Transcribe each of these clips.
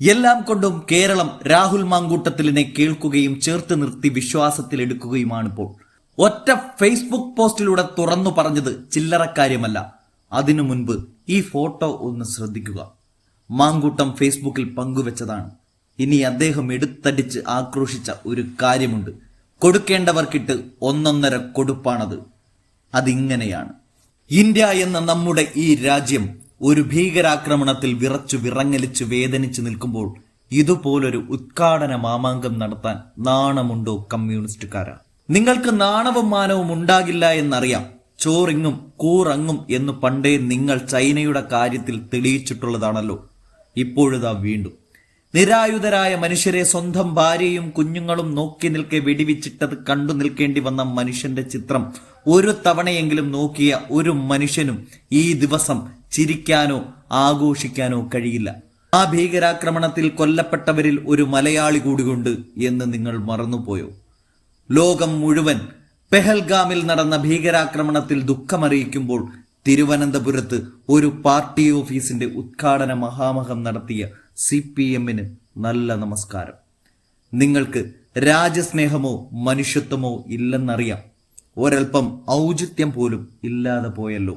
എല്ലാം കൊണ്ടും കേരളം രാഹുൽ മാങ്കൂട്ടത്തിലിനെ കേൾക്കുകയും ചേർത്ത് നിർത്തി വിശ്വാസത്തിലെടുക്കുകയുമാണിപ്പോൾ. ഒറ്റ ഫേസ്ബുക്ക് പോസ്റ്റിലൂടെ തുറന്നു പറഞ്ഞത് ചില്ലറക്കാര്യമല്ല. അതിനു മുൻപ് ഈ ഫോട്ടോ ഒന്ന് ശ്രദ്ധിക്കുക. മാങ്കൂട്ടം ഫേസ്ബുക്കിൽ പങ്കുവെച്ചതാണ്. ഇനി അദ്ദേഹം എടുത്തടിച്ച് ആക്രോശിച്ച ഒരു കാര്യമുണ്ട്. കൊടുക്കേണ്ടവർക്കിട്ട് ഒന്നൊന്നര കൊടുപ്പാണത്. അതിങ്ങനെയാണ്: ഇന്ത്യ എന്ന നമ്മുടെ ഈ രാജ്യം ഒരു ഭീകരാക്രമണത്തിൽ വിറങ്ങലിച്ച് വേദനിച്ചു നിൽക്കുമ്പോൾ ഇതുപോലൊരു ഉദ്ഘാടന മാമാങ്കം നടത്താൻ നാണമുണ്ടോ കമ്മ്യൂണിസ്റ്റുകാരാ? നിങ്ങൾക്ക് നാണവും മാനവും ഉണ്ടാകില്ല എന്നറിയാം. ചോറിങ്ങും കൂറങ്ങും എന്ന് പണ്ടേ നിങ്ങൾ ചൈനയുടെ കാര്യത്തിൽ തെളിയിച്ചിട്ടുള്ളതാണല്ലോ. ഇപ്പോഴിതാ വീണ്ടും നിരായുധരായ മനുഷ്യരെ സ്വന്തം ഭാര്യയും കുഞ്ഞുങ്ങളും നോക്കി നിൽക്കെ വെടിവെച്ചിട്ടത് കണ്ടു നിൽക്കേണ്ടി വന്ന മനുഷ്യന്റെ ചിത്രം ഒരു തവണയെങ്കിലും നോക്കിയ ഒരു മനുഷ്യനും ഈ ദിവസം ചിരിക്കാനോ ആഘോഷിക്കാനോ കഴിയില്ല. ആ ഭീകരാക്രമണത്തിൽ കൊല്ലപ്പെട്ടവരിൽ ഒരു മലയാളി കൂടിയുണ്ട് എന്ന് നിങ്ങൾ മറന്നുപോയോ? ലോകം മുഴുവൻ പെഹൽഗാമിൽ നടന്ന ഭീകരാക്രമണത്തിൽ ദുഃഖമറിയിക്കുമ്പോൾ തിരുവനന്തപുരത്ത് ഒരു പാർട്ടി ഓഫീസിന്റെ ഉദ്ഘാടന മഹാമഹം നടത്തിയ CPM-ന് നല്ല നമസ്കാരം. നിങ്ങൾക്ക് രാജ്യസ്നേഹമോ മനുഷ്യത്വമോ ഇല്ലെന്നറിയാം. ഒരൽപ്പം ഔചിത്യം പോലും ഇല്ലാതെ പോയല്ലോ.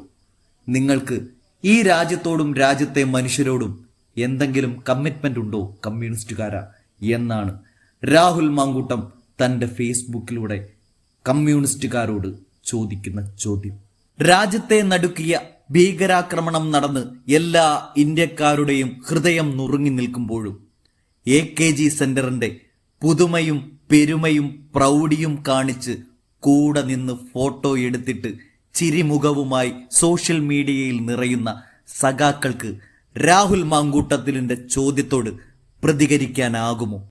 നിങ്ങൾക്ക് ഈ രാജ്യത്തോടും രാജ്യത്തെ മനുഷ്യരോടും എന്തെങ്കിലും കമ്മിറ്റ്മെന്റ് ഉണ്ടോ കമ്മ്യൂണിസ്റ്റുകാരാ എന്നാണ് രാഹുൽ മാങ്കൂട്ടം തന്റെ ഫേസ്ബുക്കിലൂടെ കമ്മ്യൂണിസ്റ്റുകാരോട് ചോദിക്കുന്ന ചോദ്യം. രാജ്യത്തെ നടുക്കിയ ഭീകരാക്രമണം നടന്ന് എല്ലാ ഇന്ത്യക്കാരുടെയും ഹൃദയം നുറുങ്ങി നിൽക്കുമ്പോഴും AKG സെന്ററിന്റെ പുതുമയും പെരുമയും പ്രൗഢിയും കാണിച്ച് കൂടെ നിന്ന് ഫോട്ടോ എടുത്തിട്ട് ചിരിമുഖവുമായി സോഷ്യൽ മീഡിയയിൽ നിറയുന്ന സഖാക്കൾക്ക് രാഹുൽ മാങ്കൂട്ടത്തിലിന്റെ ചോദ്യത്തോട് പ്രതികരിക്കാനാകുമോ?